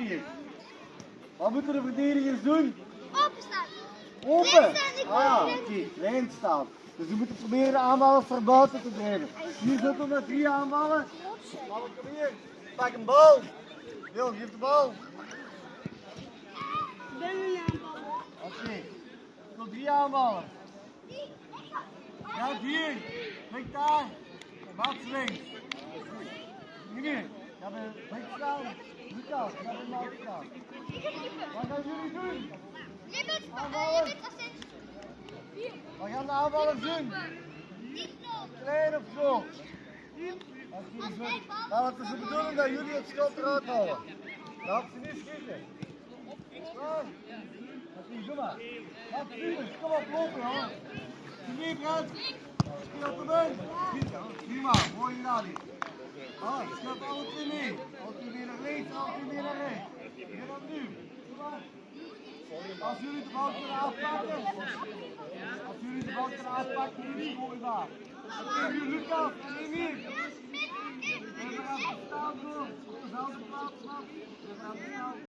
hier. Wat moeten de verdedigers doen? Openstaan. Open. Links Oké, lijn staan. Dus we moeten proberen de aanvallers naar buiten te drijven. Hier zitten we 3 aanvallen. Maar we komen hier. Pak een bal. Wil, geef de bal. Oké. Nog 3 aanvallen. Ja, hier. Kijk daar. Mats links. Hier. Ja, we links staan. Lucas, ga bij Mats staan. Wat gaan jullie doen? Wat gaan de aanvallers doen? Klein of zo? Nou, het is de bedoeling dat jullie het schot eruit halen. Laat ze niet schieten. Doe maar. Laat ze zien. Kom op, lopen, jongen. Niet Brad. Speel te doen. Prima, mooi gedaan hier. Schep alle 2 mee. Alle 2 mee naar links, alle 2 mee naar rechts. Weer dan nu. Kom maar. Als jullie de bal kunnen afpakken, jullie mooi daar. Oké, nu Lucas, en hier. We gaan staan doen. Op dezelfde plaats, man. We gaan staan.